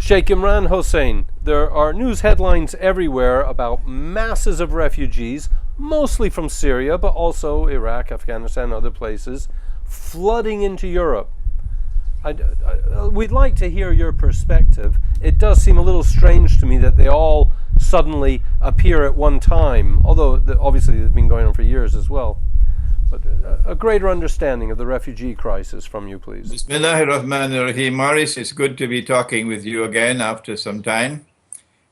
Sheikh Imran Hosein, there are news headlines everywhere about masses of refugees, mostly from Syria, but also Iraq, Afghanistan, other places, flooding into Europe. We'd like to hear your perspective. It does seem a little strange to me that they all suddenly appear at one time, although obviously they've been going on for years as well. But a greater understanding of the refugee crisis from you, please. Bismillahirrahmanirrahim. Morris, it's good to be talking with you again after some time.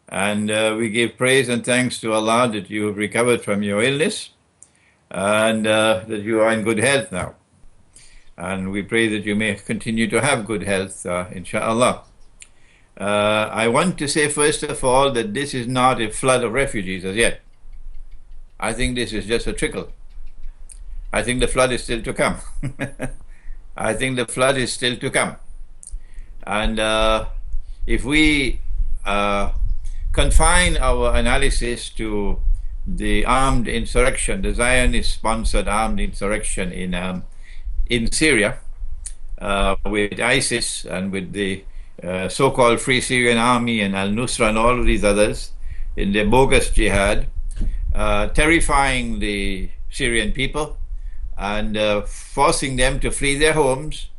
And we give praise and thanks to Allah that you have recovered from your illness and that you are in good health now. And we pray that you may continue to have good health, inshallah. I want to say, first of all, that this is not a flood of refugees as yet. I think this is just a trickle. I think the flood is still to come. I think the flood is still to come. And if we confine our analysis to the armed insurrection, the Zionist-sponsored armed insurrection in Syria, with ISIS and with the so-called Free Syrian Army and al-Nusra and all of these others in their bogus jihad, terrifying the Syrian people and forcing them to flee their homes,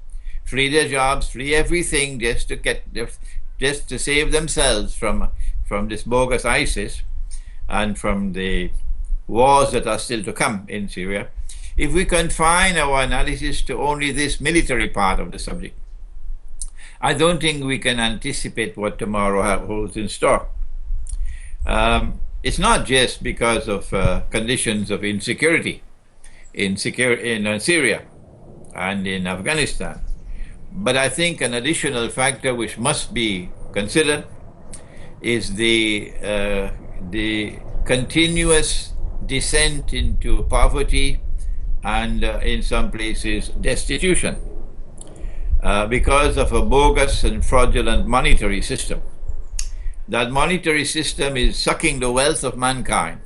flee their jobs, flee everything just to save themselves from this bogus ISIS and from the wars that are still to come in Syria. If we confine our analysis to only this military part of the subject, I don't think we can anticipate what tomorrow holds in store. It's not just because of conditions of insecurity in Syria and in Afghanistan, but I think an additional factor which must be considered is the continuous descent into poverty and in some places destitution because of a bogus and fraudulent monetary system. That monetary system is sucking the wealth of mankind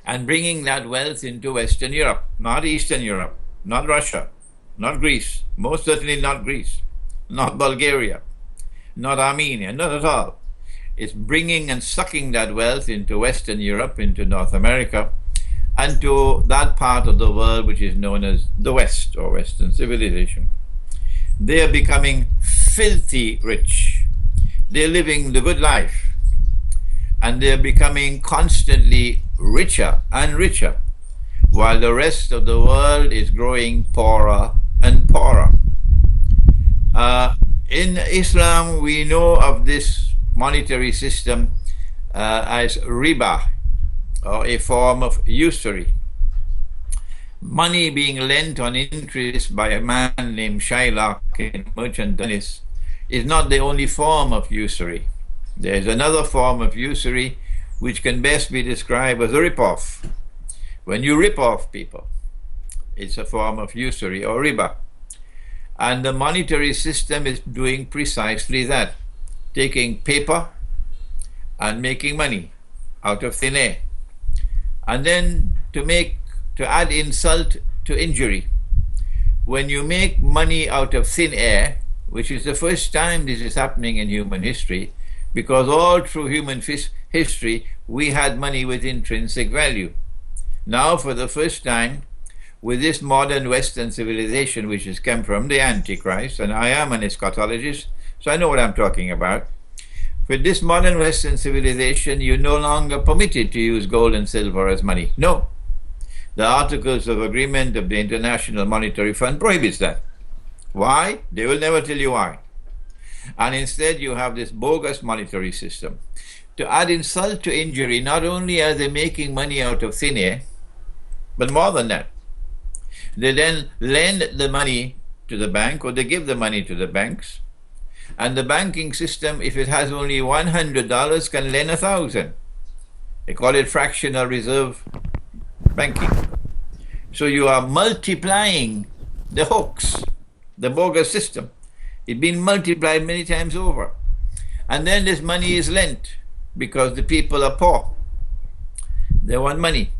and bringing that wealth into Western Europe, not Eastern Europe, not Russia, not Greece, most certainly not Greece, not Bulgaria, not Armenia, not at all. It's bringing and sucking that wealth into Western Europe, into North America, and to that part of the world which is known as the West or Western civilization. They are becoming filthy rich. They're living the good life. And they're becoming constantly richer and richer, while the rest of the world is growing poorer and poorer. In Islam, we know of this monetary system as riba, or a form of usury. Money being lent on interest by a man named Sheikh in merchant Venice is not the only form of usury. There is another form of usury which can best be described as a rip-off. When you rip off people, it's a form of usury or riba. And the monetary system is doing precisely that, taking paper and making money out of thin air. And then to add insult to injury, when you make money out of thin air, which is the first time this is happening in human history, because all through human history we had money with intrinsic value. Now for the first time, with this modern Western civilization which has come from the Antichrist, and I am an eschatologist, so I know what I'm talking about. With this modern Western civilization, you're no longer permitted to use gold and silver as money. No. The Articles of Agreement of the International Monetary Fund prohibits that. Why? They will never tell you why. And instead you have this bogus monetary system. To add insult to injury, not only are they making money out of thin air, but more than that. They then lend the money to the bank, or they give the money to the banks. And the banking system, if it has only $100, can lend 1,000. They call it fractional reserve banking. So you are multiplying the hoax, the bogus system. It's been multiplied many times over. And then this money is lent because the people are poor. They want money.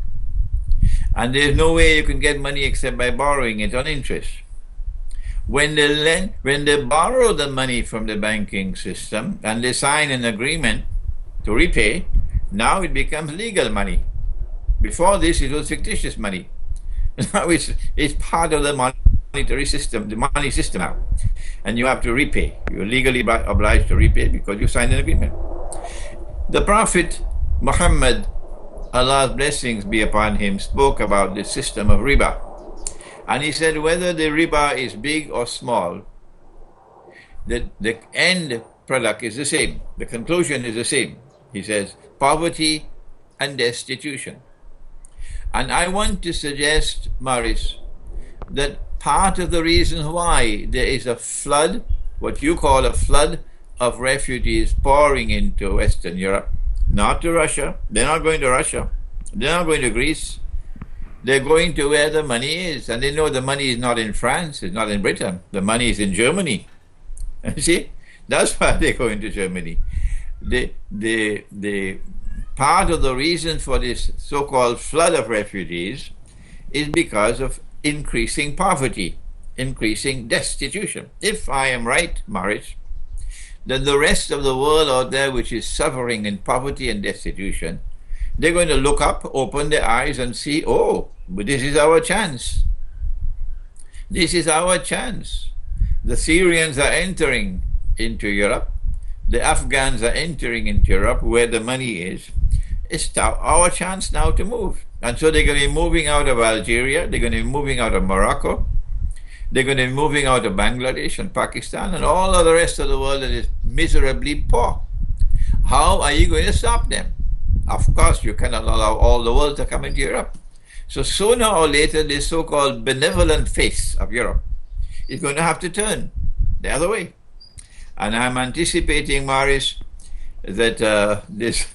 And there's no way you can get money except by borrowing it on interest. When they borrow the money from the banking system and they sign an agreement to repay, now it becomes legal money. Before this, it was fictitious money. Now it's part of the monetary system, the money system now. And you have to repay. You're legally obliged to repay because you signed an agreement. The Prophet Muhammad, Allah's blessings be upon him, spoke about the system of riba. And he said whether the riba is big or small, the end product is the same. The conclusion is the same. He says poverty and destitution. And I want to suggest, Maurice, that part of the reason why there is a flood, what you call a flood of refugees pouring into Western Europe, not to Russia. They're not going to Russia. They're not going to Greece. They're going to where the money is. And they know the money is not in France, it's not in Britain. The money is in Germany. You see? That's why they're going to Germany. The part of the reason for this so-called flood of refugees is because of increasing poverty, increasing destitution. If I am right, Maurice, then the rest of the world out there which is suffering in poverty and destitution, they're going to look up, open their eyes and see, oh, but this is our chance. This is our chance. The Syrians are entering into Europe. The Afghans are entering into Europe where the money is. It's our chance now to move. And so they're going to be moving out of Algeria. They're going to be moving out of Morocco. They're going to be moving out of Bangladesh and Pakistan and all of the rest of the world that is miserably poor. How are you going to stop them? Of course, you cannot allow all the world to come into Europe. So sooner or later, this so-called benevolent face of Europe is going to have to turn the other way. And I'm anticipating, Maurice, that this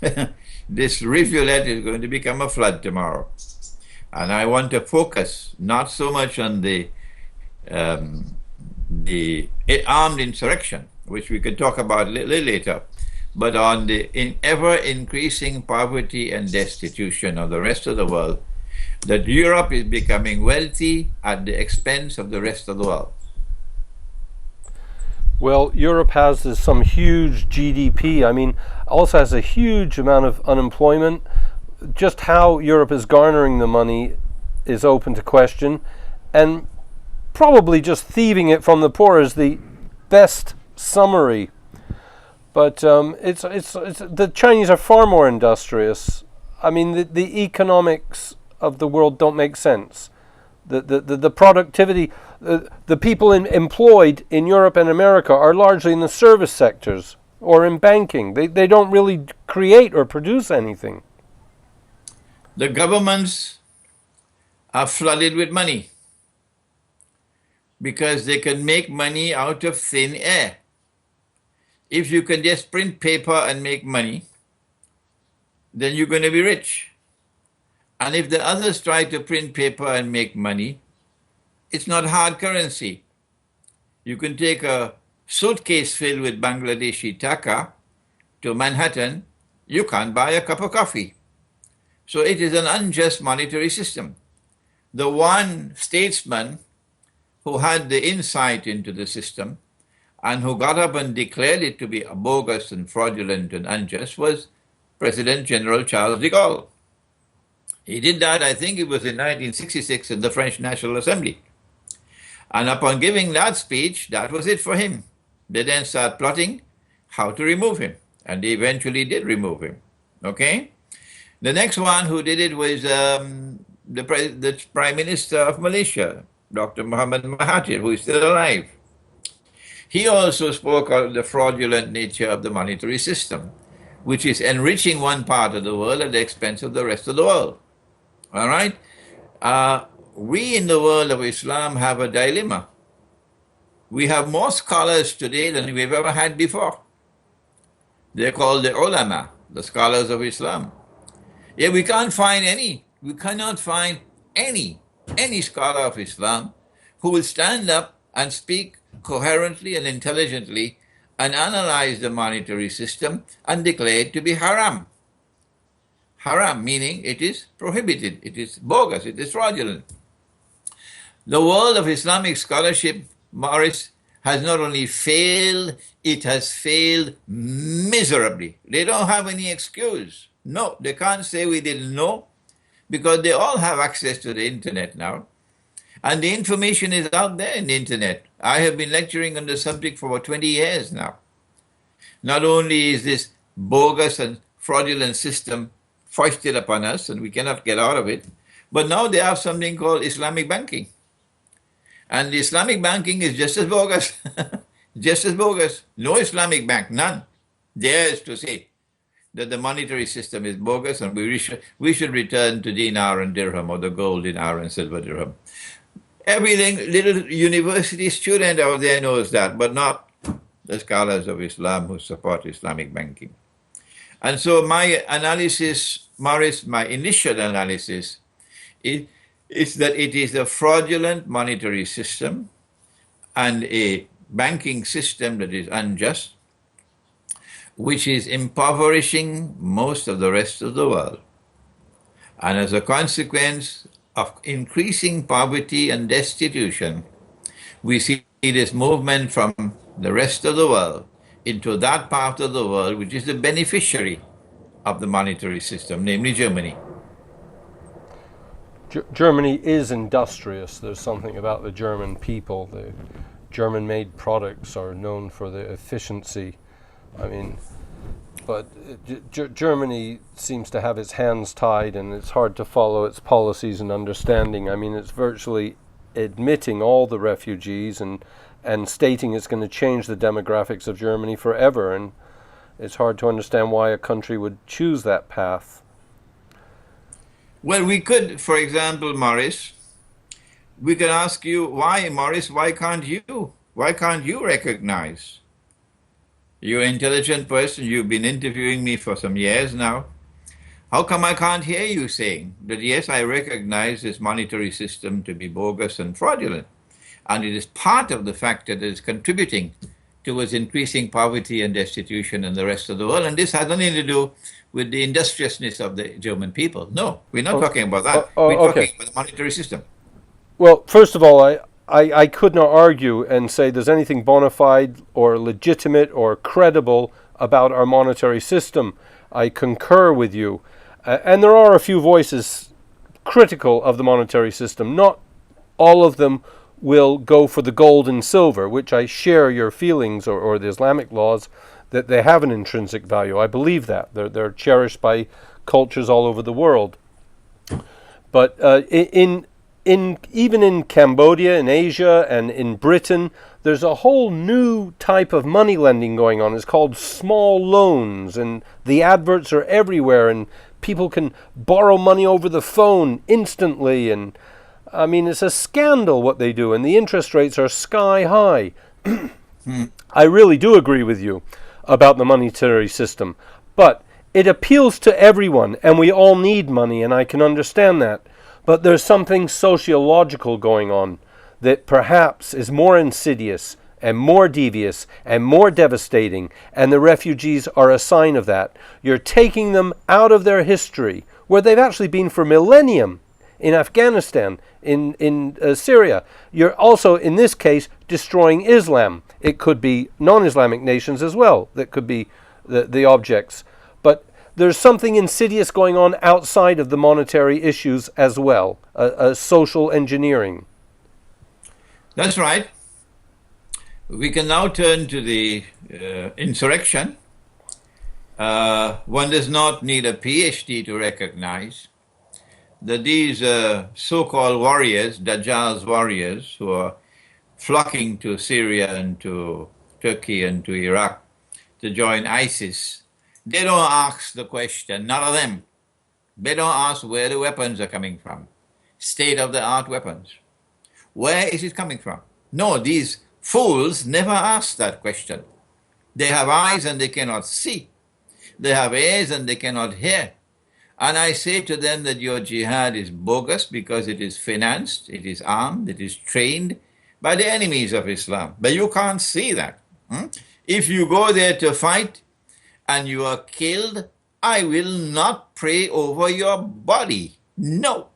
this rivulet is going to become a flood tomorrow. And I want to focus not so much on the armed insurrection, which we could talk about a little later, but on the ever-increasing poverty and destitution of the rest of the world, that Europe is becoming wealthy at the expense of the rest of the world. Well, Europe has some huge GDP. I mean, also has a huge amount of unemployment. Just how Europe is garnering the money is open to question. And probably just thieving it from the poor is the best summary. But the Chinese are far more industrious. I mean, the economics of the world don't make sense. The productivity, the people employed in Europe and America are largely in the service sectors or in banking. They don't really create or produce anything. The governments are flooded with money because they can make money out of thin air. If you can just print paper and make money, then you're going to be rich. And if the others try to print paper and make money, it's not hard currency. You can take a suitcase filled with Bangladeshi taka to Manhattan, you can't buy a cup of coffee. So it is an unjust monetary system. The one statesman who had the insight into the system and who got up and declared it to be bogus and fraudulent and unjust was President General Charles de Gaulle. He did that, I think it was in 1966 in the French National Assembly. And upon giving that speech, that was it for him. They then started plotting how to remove him. And they eventually did remove him. Okay? The next one who did it was the Prime Minister of Malaysia, Dr. Muhammad Mahathir, who is still alive. He also spoke of the fraudulent nature of the monetary system, which is enriching one part of the world at the expense of the rest of the world. All right? We in the world of Islam have a dilemma. We have more scholars today than we've ever had before. They're called the ulama, the scholars of Islam. Yet we can't find any. We cannot find any scholar of Islam who will stand up and speak coherently and intelligently and analyze the monetary system and declare it to be haram. Haram meaning it is prohibited, it is bogus, it is fraudulent. The world of Islamic scholarship Morris, has not only failed, it has failed miserably. They don't have any excuse. No, they can't say we didn't know because they all have access to the internet now. And the information is out there in the internet. I have been lecturing on the subject for about 20 years now. Not only is this bogus and fraudulent system foisted upon us and we cannot get out of it, but now they have something called Islamic banking. And the Islamic banking is just as bogus, just as bogus. No Islamic bank, none, dares to say that the monetary system is bogus and we should return to dinar and dirham or the gold dinar and silver dirham. Everything, little university student out there knows that, but not the scholars of Islam who support Islamic banking. And so my analysis, Morris, my initial analysis is that it is a fraudulent monetary system and a banking system that is unjust, which is impoverishing most of the rest of the world. And as a consequence of increasing poverty and destitution, we see this movement from the rest of the world into that part of the world which is the beneficiary of the monetary system, namely Germany. Germany is industrious. There's something about the German people. The German-made products are known for their efficiency. I mean, but Germany seems to have its hands tied, and it's hard to follow its policies and understanding. I mean, it's virtually admitting all the refugees and stating it's going to change the demographics of Germany forever, and it's hard to understand why a country would choose that path. Well, we could, for example, Morris, we could ask you, why, Morris, why can't you recognize? You're an intelligent person, you've been interviewing me for some years now. How come I can't hear you saying that, yes, I recognize this monetary system to be bogus and fraudulent, and it is part of the factor that is contributing towards increasing poverty and destitution in the rest of the world, and this has nothing to do with the industriousness of the German people. No, we're not talking about that. We're talking about the monetary system. Well, first of all, I could not argue and say there's anything bona fide or legitimate or credible about our monetary system. I concur with you. And there are a few voices critical of the monetary system. Not all of them will go for the gold and silver, which I share your feelings, or the Islamic laws, that they have an intrinsic value. I believe that. They're cherished by cultures all over the world. But even in Cambodia, in Asia, and in Britain, there's a whole new type of money lending going on. It's called small loans, and the adverts are everywhere, and people can borrow money over the phone instantly. And I mean, it's a scandal what they do, and the interest rates are sky high. I really do agree with you about the monetary system, but it appeals to everyone, and we all need money, and I can understand that. But there's something sociological going on that perhaps is more insidious and more devious and more devastating, and the refugees are a sign of that. You're taking them out of their history, where they've actually been for millennium, in Afghanistan, in Syria. You're also, in this case, destroying Islam. It could be non-Islamic nations as well that could be the objects. But there's something insidious going on outside of the monetary issues as well, social engineering. That's right. We can now turn to the insurrection. One does not need a PhD to recognize that these so-called warriors, Dajjal's warriors, who are flocking to Syria and to Turkey and to Iraq to join ISIS, they don't ask the question, none of them. They don't ask where the weapons are coming from, state-of-the-art weapons. Where is it coming from? No, these fools never ask that question. They have eyes and they cannot see. They have ears and they cannot hear. And I say to them that your jihad is bogus because it is financed, it is armed, it is trained by the enemies of Islam. But you can't see that. If you go there to fight and you are killed, I will not pray over your body. No.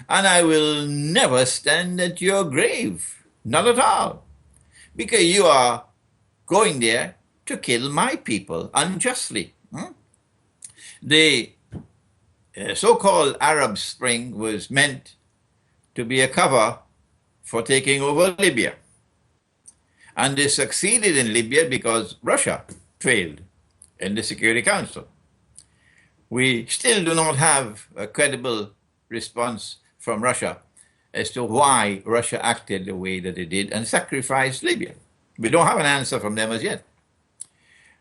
And I will never stand at your grave. Not at all. because you are going there to kill my people unjustly. The so-called Arab Spring was meant to be a cover for taking over Libya. And they succeeded in Libya because Russia failed in the Security Council. We still do not have a credible response from Russia as to why Russia acted the way that it did and sacrificed Libya. We don't have an answer from them as yet.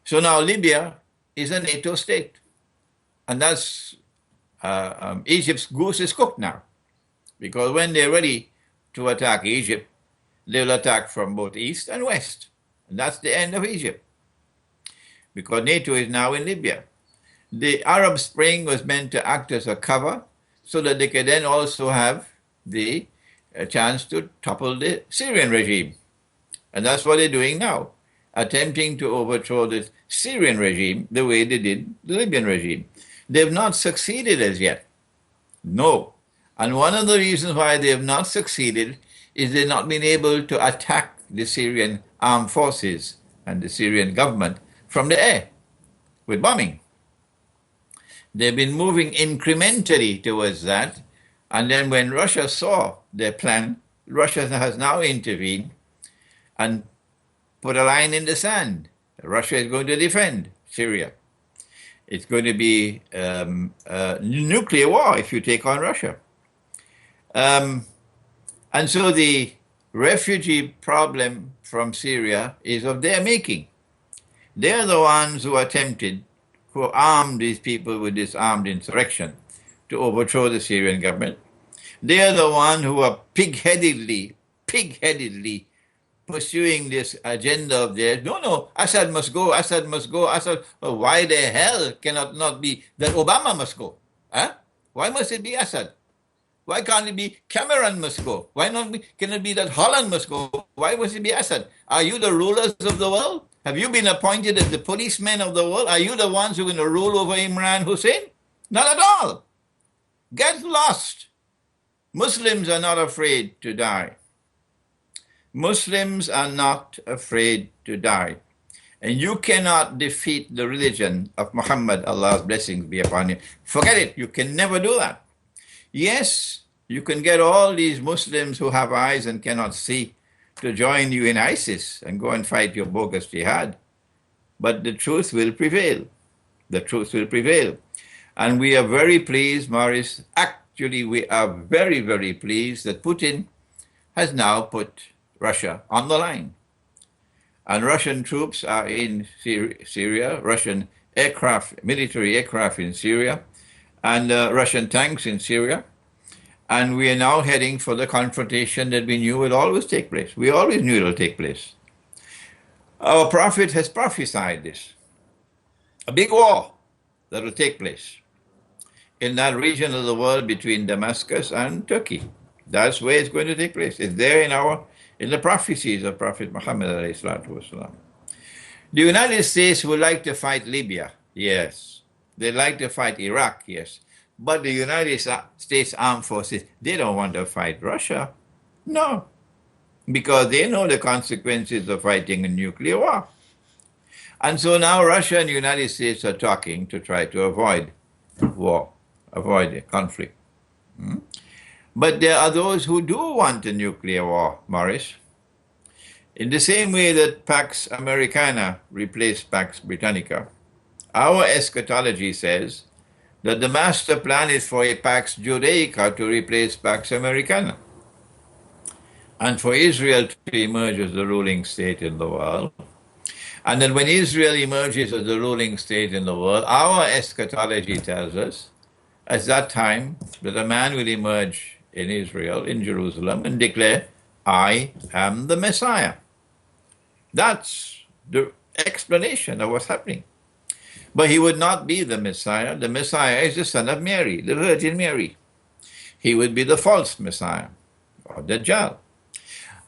So now Libya is a NATO state. And that's Egypt's goose is cooked now. Because when they're ready to attack Egypt, they'll attack from both east and west. And that's the end of Egypt. Because NATO is now in Libya. The Arab Spring was meant to act as a cover so that they could then also have the chance to topple the Syrian regime. And that's what they're doing now, attempting to overthrow the Syrian regime the way they did the Libyan regime. They've not succeeded as yet. No. And one of the reasons why they have not succeeded is they've not been able to attack the Syrian armed forces and the Syrian government from the air with bombing. They've been moving incrementally towards that. And then when Russia saw their plan, Russia has now intervened and put a line in the sand. Russia is going to defend Syria. It's going to be nuclear war if you take on Russia. And so the refugee problem from Syria is of their making. They're the ones who attempted, who armed these people with this armed insurrection to overthrow the Syrian government. They're the ones who are pig-headedly pursuing this agenda of theirs. No, Assad must go, Assad must go, Assad. Well, why the hell cannot not be that Obama must go? Huh? Why must it be Assad? Why can't it be Cameron must go? Why not can it be that Holland must go? Why must it be Assad? Are you the rulers of the world? Have you been appointed as the policemen of the world? Are you the ones who are going to rule over Imran Hosein? Not at all. Get lost. Muslims are not afraid to die. Muslims are not afraid to die. And you cannot defeat the religion of Muhammad, Allah's blessings be upon you. Forget it. You can never do that. Yes, you can get all these Muslims who have eyes and cannot see to join you in ISIS and go and fight your bogus jihad. But the truth will prevail. The truth will prevail. And we are very pleased, Maurice. Actually, we are very, very pleased that Putin has now put Russia on the line. And Russian troops are in Syria, Russian aircraft, military aircraft in Syria, and Russian tanks in Syria. And we are now heading for the confrontation that we knew would always take place. We always knew it will take place. Our prophet has prophesied this. A big war that will take place in that region of the world between Damascus and Turkey. That's where it's going to take place. It's there in the prophecies of Prophet Muhammad alayhi salatu wasalam. The United States would like to fight Libya, yes. They'd like to fight Iraq, yes. But the United States Armed Forces, they don't want to fight Russia. No. Because they know the consequences of fighting a nuclear war. And so now Russia and the United States are talking to try to avoid war, avoid a conflict. But there are those who do want a nuclear war, Maurice. In the same way that Pax Americana replaced Pax Britannica, our eschatology says that the master plan is for a Pax Judaica to replace Pax Americana, and for Israel to emerge as the ruling state in the world. And then when Israel emerges as the ruling state in the world, our eschatology tells us at that time that a man will emerge in Israel, in Jerusalem, and declare, I am the Messiah. That's the explanation of what's happening. But he would not be the Messiah. The Messiah is the son of Mary, the Virgin Mary. He would be the false Messiah, or Dajjal.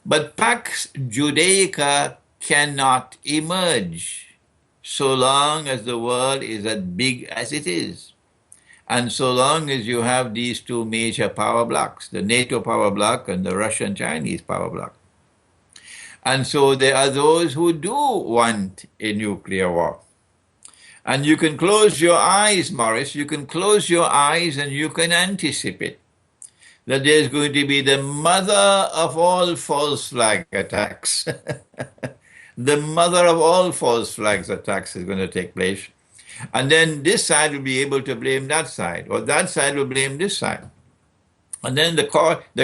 But Pax Judaica cannot emerge so long as the world is as big as it is. And so long as you have these two major power blocks, the NATO power bloc and the Russian-Chinese power bloc. And so there are those who do want a nuclear war. And you can close your eyes, Morris, you can close your eyes and you can anticipate that there's going to be the mother of all false flag attacks. The mother of all false flags attacks is going to take place. And then this side will be able to blame that side, or that side will blame this side. And then the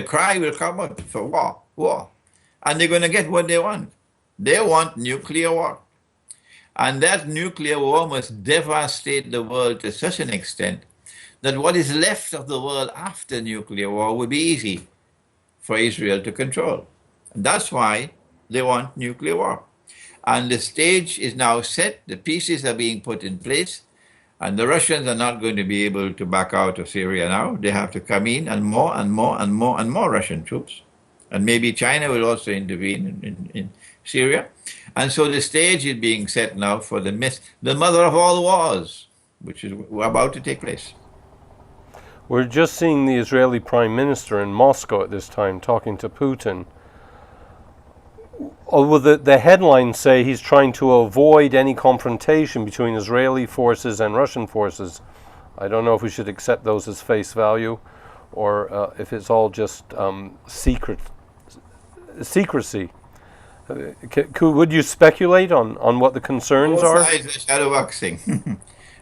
cry will come out for war, war. And they're going to get what they want. They want nuclear war. And that nuclear war must devastate the world to such an extent that what is left of the world after nuclear war would be easy for Israel to control. And that's why they want nuclear war. And the stage is now set, the pieces are being put in place, and the Russians are not going to be able to back out of Syria now. They have to come in, and more and more and more and more Russian troops. And maybe China will also intervene in Syria. And so the stage is being set now for the mother of all wars, which is about to take place. We're just seeing the Israeli Prime Minister in Moscow at this time talking to Putin. Although the headlines say he's trying to avoid any confrontation between Israeli forces and Russian forces. I don't know if we should accept those as face value or if it's all just secrecy. Would you speculate on what the concerns are? Both sides are shadowboxing.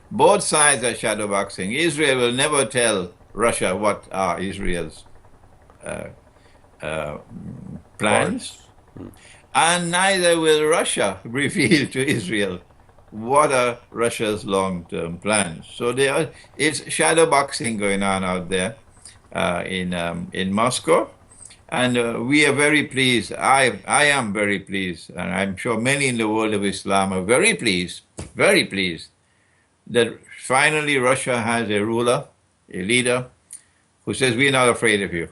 Both sides are shadowboxing. Israel will never tell Russia what are Israel's plans. And neither will Russia reveal to Israel what are Russia's long-term plans. So it's shadowboxing going on out there in Moscow. And we are very pleased. I am very pleased, and I'm sure many in the world of Islam are very pleased that finally Russia has a ruler, a leader, who says, we're not afraid of you.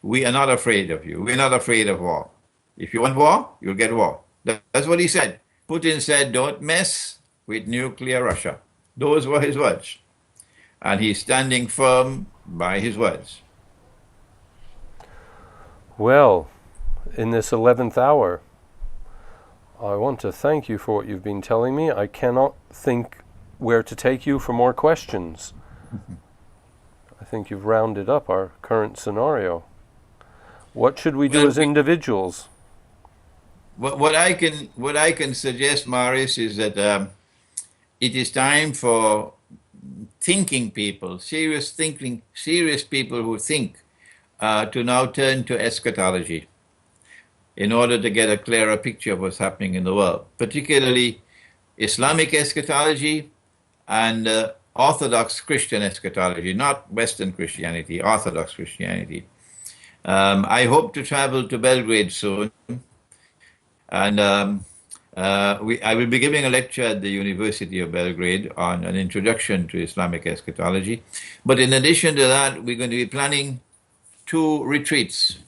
We are not afraid of you. We're not afraid of war. If you want war, you'll get war. That's what he said. Putin said, don't mess with nuclear Russia. Those were his words. And he's standing firm by his words. Well, in this 11th hour, I want to thank you for what you've been telling me. I cannot think where to take you for more questions. I think you've rounded up our current scenario. What should we do as individuals? What I can suggest, Maurice, is that it is time for thinking people, serious people who think, to now turn to eschatology in order to get a clearer picture of what's happening in the world, particularly Islamic eschatology and Orthodox Christian eschatology, not Western Christianity, Orthodox Christianity. I hope to travel to Belgrade soon, and I will be giving a lecture at the University of Belgrade on an introduction to Islamic eschatology. But in addition to that, we're going to be planning 2 retreats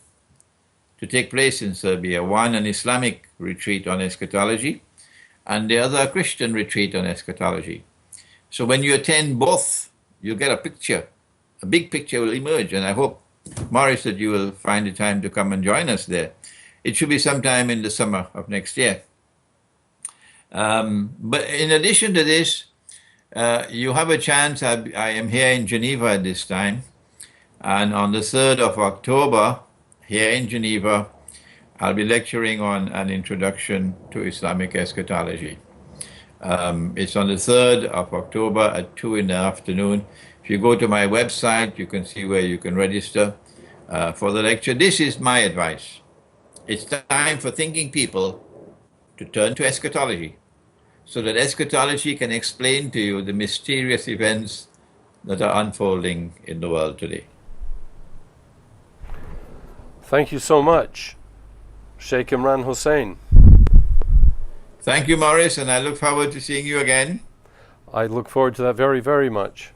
to take place in Serbia. One, an Islamic retreat on eschatology, and the other, a Christian retreat on eschatology. So when you attend both, you'll get a picture. A big picture will emerge, and I hope, Maurice, that you will find the time to come and join us there. It should be sometime in the summer of next year. But in addition to this, you have a chance. I am here in Geneva at this time, and on the 3rd of October, here in Geneva, I'll be lecturing on an introduction to Islamic eschatology. It's on the 3rd of October at 2 in the afternoon. If you go to my website, you can see where you can register for the lecture. This is my advice. It's time for thinking people to turn to eschatology, so that eschatology can explain to you the mysterious events that are unfolding in the world today. Thank you so much, Sheikh Imran Hosein. Thank you, Maurice, and I look forward to seeing you again. I look forward to that very, very much.